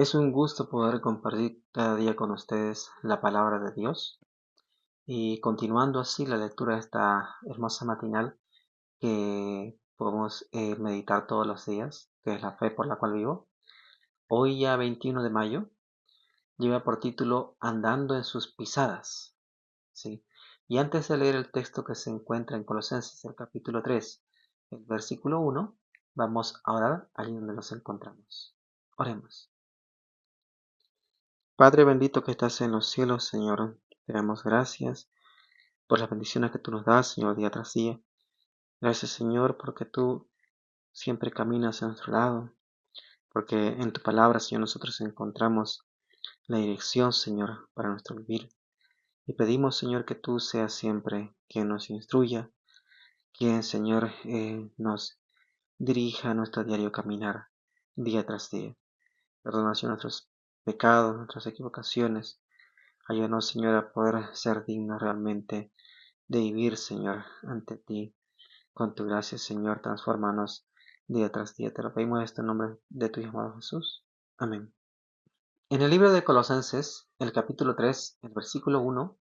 Es un gusto poder compartir cada día con ustedes la palabra de Dios y continuando así la lectura de esta hermosa matinal que podemos meditar todos los días, que es la fe por la cual vivo. Hoy ya 21 de mayo lleva por título Andando en sus pisadas. ¿Sí? Y antes de leer el texto que se encuentra en Colosenses, el capítulo 3, el versículo 1, vamos a orar allí donde nos encontramos. Oremos. Padre bendito que estás en los cielos, Señor, te damos gracias por las bendiciones que tú nos das, Señor, día tras día. Gracias, Señor, porque tú siempre caminas a nuestro lado, porque en tu palabra, Señor, nosotros encontramos la dirección, Señor, para nuestro vivir. Y pedimos, Señor, que tú seas siempre quien nos instruya, quien, Señor, nos dirija a nuestro diario caminar, día tras día. Perdona, Señor, nuestros pecados, nuestras equivocaciones. Ayúdanos, Señor, a poder ser dignos realmente de vivir, Señor, ante ti. Con tu gracia, Señor, transfórmanos día tras día. Te lo pedimos en este nombre de tu Hijo amado Jesús. Amén. En el libro de Colosenses, el capítulo 3, el versículo 1,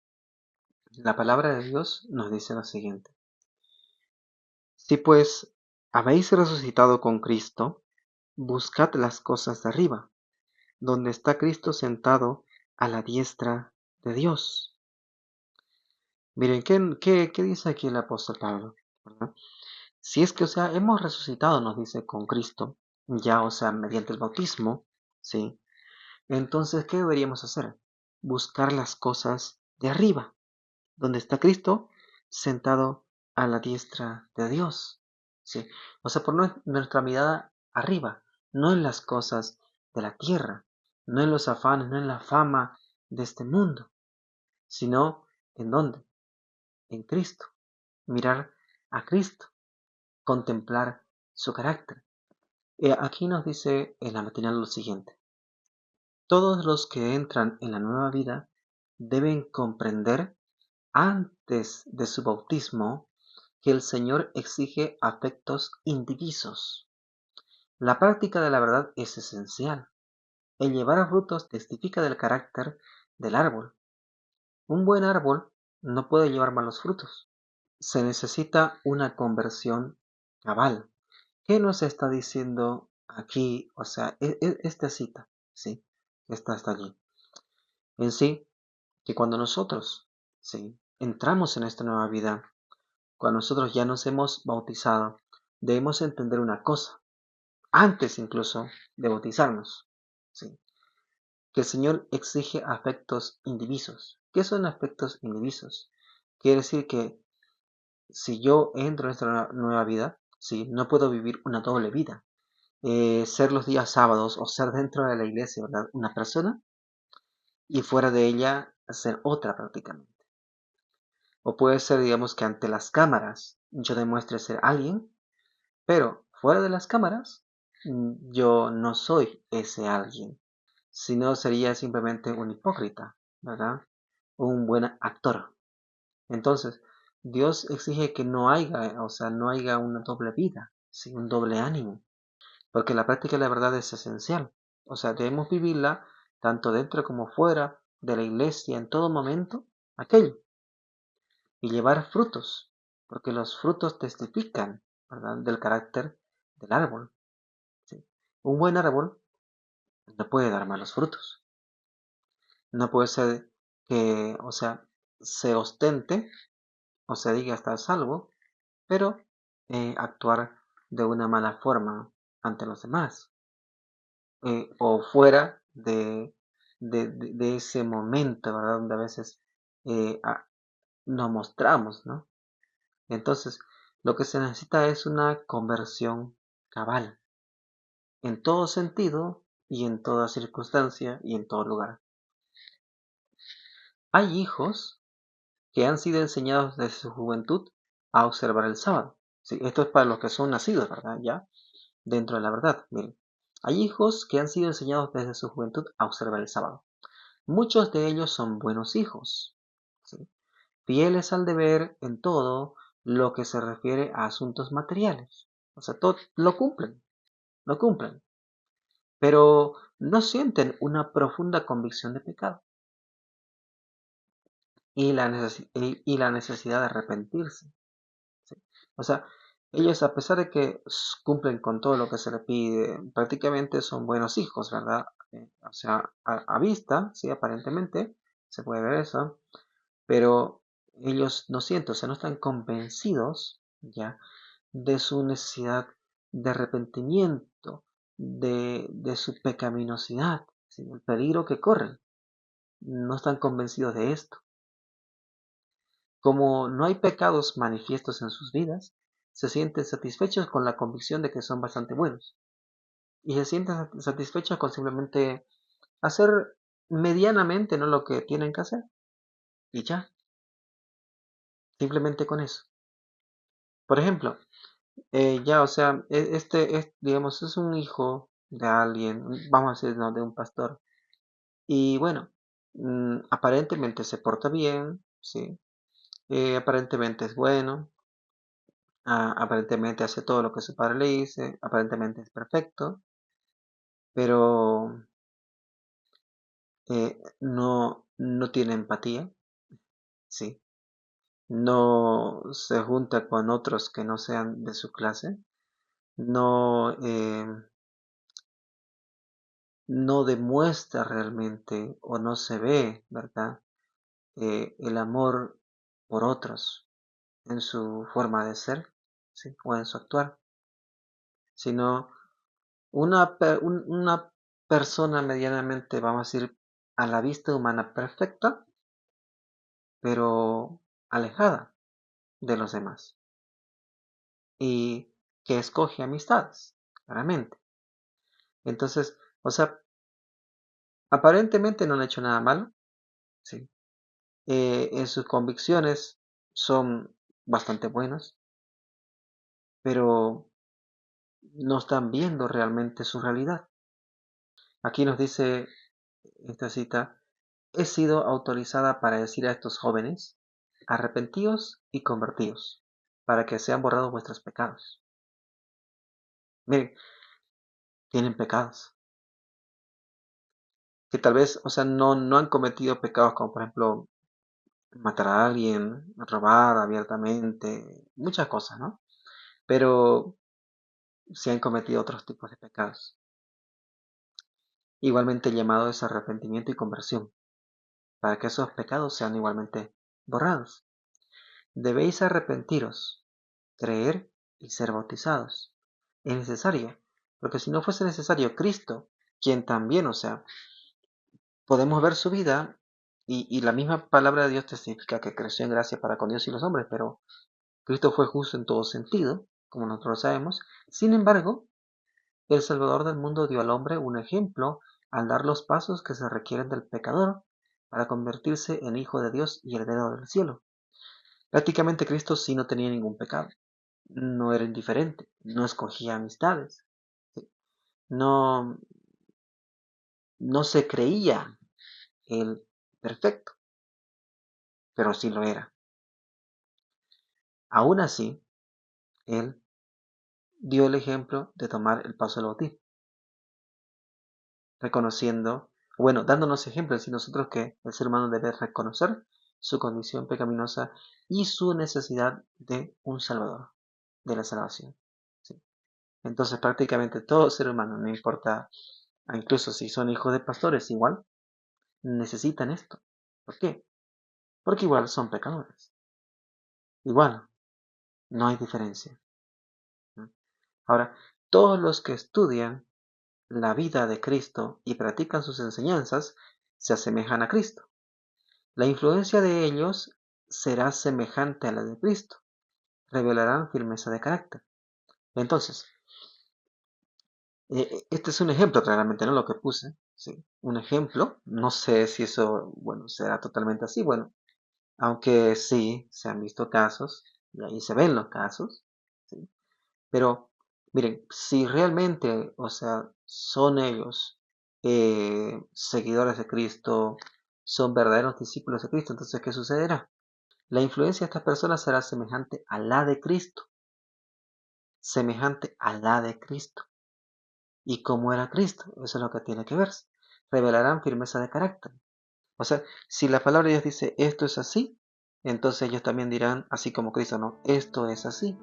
la palabra de Dios nos dice lo siguiente. Si pues habéis resucitado con Cristo, buscad las cosas de arriba, donde está Cristo sentado a la diestra de Dios. Miren, ¿qué dice aquí el apóstol Pablo? ¿Verdad? Si es que, hemos resucitado, nos dice, con Cristo, ya, mediante el bautismo, ¿sí? Entonces, ¿qué deberíamos hacer? Buscar las cosas de arriba, donde está Cristo sentado a la diestra de Dios, ¿sí? Poner nuestra mirada arriba, no en las cosas de la tierra, no en los afanes, no en la fama de este mundo, sino ¿en dónde? En Cristo. Mirar a Cristo, contemplar su carácter. Aquí nos dice en la matinal lo siguiente. Todos los que entran en la nueva vida deben comprender antes de su bautismo que el Señor exige afectos indivisos. La práctica de la verdad es esencial. El llevar frutos testifica del carácter del árbol. Un buen árbol no puede llevar malos frutos. Se necesita una conversión cabal. ¿Qué nos está diciendo aquí? Esta cita, ¿sí? Está hasta allí. En sí, que cuando nosotros, ¿sí? Entramos en esta nueva vida, cuando nosotros ya nos hemos bautizado, debemos entender una cosa, antes incluso de bautizarnos, ¿sí? Que el Señor exige afectos indivisos. ¿Qué son afectos indivisos? Quiere decir que si yo entro en esta nueva vida, ¿sí? No puedo vivir una doble vida. Ser los días sábados o ser dentro de la iglesia, ¿verdad? Una persona y fuera de ella ser otra prácticamente. O puede ser, digamos, que ante las cámaras yo demuestre ser alguien, pero fuera de las cámaras yo no soy ese alguien, sino sería simplemente un hipócrita, ¿verdad? Un buen actor. Entonces, Dios exige que no haya una doble vida, ¿sí? Un doble ánimo. Porque la práctica de la verdad es esencial. Debemos vivirla tanto dentro como fuera de la iglesia, en todo momento, aquello. Y llevar frutos, porque los frutos testifican, ¿verdad?, del carácter del árbol. ¿Sí? Un buen árbol no puede dar malos frutos. No puede ser que, se ostente o se diga estar salvo, pero actuar de una mala forma ante los demás. O fuera de ese momento, ¿verdad? Donde a veces nos mostramos, ¿no? Entonces, lo que se necesita es una conversión cabal, en todo sentido y en toda circunstancia y en todo lugar. Hay hijos que han sido enseñados desde su juventud a observar el sábado. Sí, esto es para los que son nacidos, ¿verdad? Ya dentro de la verdad. Miren, hay hijos que han sido enseñados desde su juventud a observar el sábado. Muchos de ellos son buenos hijos, ¿sí? Fieles al deber en todo lo que se refiere a asuntos materiales. Todo lo cumplen, lo cumplen. pero no sienten una profunda convicción de pecado y la necesidad de arrepentirse. ¿Sí? O sea, ellos a pesar de que cumplen con todo lo que se les pide, prácticamente son buenos hijos, ¿verdad? O sea, a vista, sí, aparentemente se puede ver eso, pero ellos no sienten, o sea, no están convencidos ya de su necesidad de arrepentimiento, de su pecaminosidad, ¿sí? El peligro que corren. No están convencidos de esto. Como no hay pecados manifiestos en sus vidas, se sienten satisfechos con la convicción de que son bastante buenos. Y se sienten satisfechos con simplemente hacer medianamente, ¿no?, lo que tienen que hacer. Y ya, simplemente con eso. Por ejemplo, ya, o sea, digamos, es un hijo de alguien, vamos a decir, ¿no?, de un pastor. Y bueno, aparentemente se porta bien, sí. Aparentemente es bueno. Aparentemente hace todo lo que su padre le dice, aparentemente es perfecto, pero no tiene empatía, sí. No se junta con otros que no sean de su clase, no, no demuestra realmente o no se ve, ¿verdad? El amor por otros en su forma de ser, ¿sí? O en su actuar, sino una persona medianamente, vamos a decir, a la vista humana perfecta, pero alejada de los demás. Y que escoge amistades, claramente. Entonces, o sea, aparentemente no han hecho nada malo, ¿sí? En sus convicciones son bastante buenas, pero no están viendo realmente su realidad. Aquí nos dice esta cita: he sido autorizada para decir a estos jóvenes, arrepentíos y convertíos, para que sean borrados vuestros pecados. Miren, tienen pecados, que tal vez, o sea, no han cometido pecados como, por ejemplo, matar a alguien, robar abiertamente, muchas cosas, ¿no? Pero sí han cometido otros tipos de pecados. Igualmente el llamado es arrepentimiento y conversión, para que esos pecados sean igualmente borrados. Debéis arrepentiros, creer y ser bautizados. Es necesario, porque si no fuese necesario, Cristo, quien también, o sea, podemos ver su vida y la misma palabra de Dios testifica que creció en gracia para con Dios y los hombres, pero Cristo fue justo en todo sentido, como nosotros lo sabemos. Sin embargo, el Salvador del mundo dio al hombre un ejemplo al dar los pasos que se requieren del pecador para convertirse en hijo de Dios y heredero del cielo. Prácticamente Cristo sí no tenía ningún pecado, no era indiferente, no escogía amistades, ¿sí? No, no se creía el perfecto, pero sí lo era. Aún así, él dio el ejemplo de tomar el paso del bautismo, reconociendo, bueno, dándonos ejemplo, es decir, nosotros que el ser humano debe reconocer su condición pecaminosa y su necesidad de un Salvador, de la salvación, ¿sí? Entonces prácticamente todo ser humano, no importa, incluso si son hijos de pastores, igual necesitan esto. ¿Por qué? Porque igual son pecadores. Igual, no hay diferencia, ¿no? Ahora, todos los que estudian la vida de Cristo y practican sus enseñanzas se asemejan a Cristo. La influencia de ellos será semejante a la de Cristo. Revelarán firmeza de carácter. Entonces, este es un ejemplo claramente, ¿no? Lo que puse, ¿sí? Un ejemplo. No sé si eso, bueno, será totalmente así. Bueno, aunque sí, se han visto casos, y ahí se ven los casos, ¿sí? Pero, miren, si realmente, o sea, son ellos seguidores de Cristo, son verdaderos discípulos de Cristo, entonces, ¿qué sucederá? La influencia de estas personas será semejante a la de Cristo, semejante a la de Cristo. y cómo era Cristo. Eso es lo que tiene que verse. Revelarán firmeza de carácter. O sea, si la palabra de Dios dice esto es así, entonces ellos también dirán, así como Cristo, no, esto es así.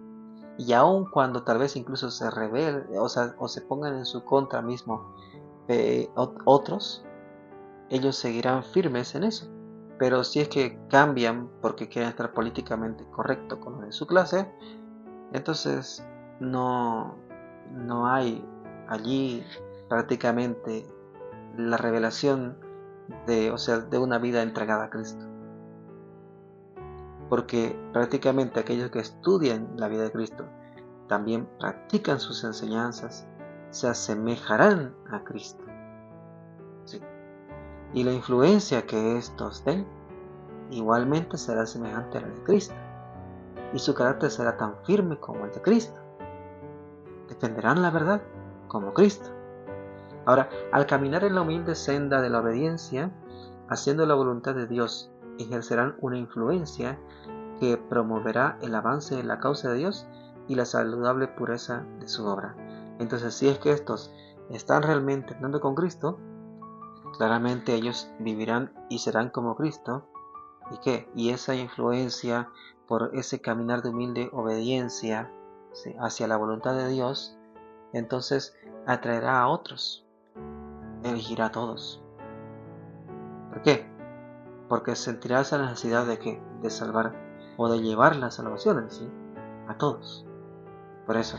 Y aun cuando tal vez incluso se rebelen, o se pongan en su contra mismo otros, ellos seguirán firmes en eso. Pero si es que cambian porque quieren estar políticamente correcto con los de su clase, entonces no, no hay allí prácticamente la revelación de una vida entregada a Cristo. Porque prácticamente aquellos que estudian la vida de Cristo también practican sus enseñanzas, se asemejarán a Cristo. ¿Sí? Y la influencia que estos den igualmente será semejante a la de Cristo. Y su carácter será tan firme como el de Cristo. Defenderán la verdad como Cristo. Ahora, al caminar en la humilde senda de la obediencia, haciendo la voluntad de Dios, ejercerán una influencia que promoverá el avance de la causa de Dios y la saludable pureza de su obra. Entonces, si es que estos están realmente andando con Cristo, claramente ellos vivirán y serán como Cristo. ¿Y qué? Y esa influencia por ese caminar de humilde obediencia, ¿sí?, hacia la voluntad de Dios, entonces atraerá a otros, elegirá a todos. ¿Por qué? Porque sentirá esa necesidad de ¿qué? De salvar o de llevar la salvación en sí a todos. Por eso,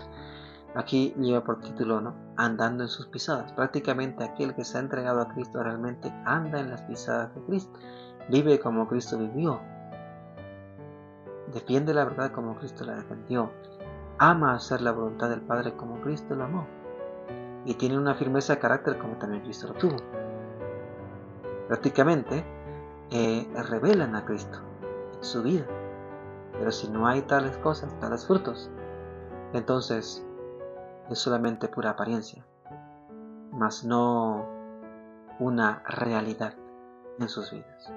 aquí lleva por título, ¿no?, andando en sus pisadas. Prácticamente aquel que se ha entregado a Cristo realmente anda en las pisadas de Cristo. Vive como Cristo vivió. Defiende la verdad como Cristo la defendió. Ama hacer la voluntad del Padre como Cristo lo amó. Y tiene una firmeza de carácter como también Cristo lo tuvo. Prácticamente revelan a Cristo en su vida. Pero si no hay tales cosas, tales frutos, entonces es solamente pura apariencia, mas no una realidad en sus vidas.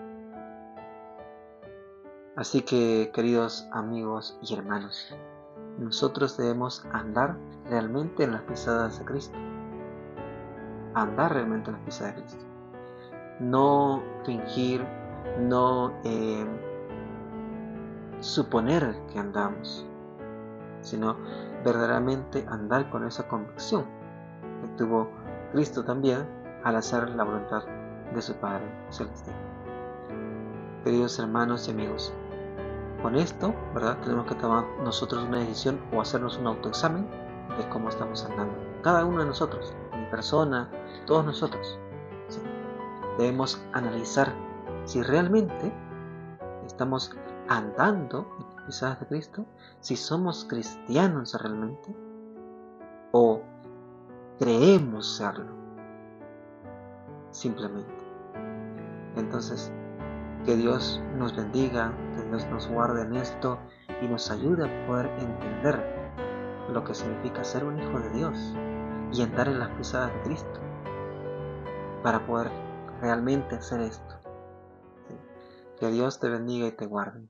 Así que, queridos amigos y hermanos, nosotros debemos andar realmente en las pisadas de Cristo. Andar realmente en las pisadas de Cristo. No fingir, no suponer que andamos, sino verdaderamente andar con esa convicción que tuvo Cristo también al hacer la voluntad de su Padre Celestial. Queridos hermanos y amigos, con esto, ¿verdad?, tenemos que tomar nosotros una decisión o hacernos un autoexamen de cómo estamos andando. Cada uno de nosotros, mi persona, todos nosotros. ¿Sí? Debemos analizar si realmente estamos andando en las pisadas de Cristo, si somos cristianos realmente o creemos serlo simplemente. Entonces, que Dios nos bendiga, que Dios nos guarde en esto y nos ayude a poder entender lo que significa ser un hijo de Dios y andar en las pisadas de Cristo para poder realmente hacer esto. ¿Sí? Que Dios te bendiga y te guarde.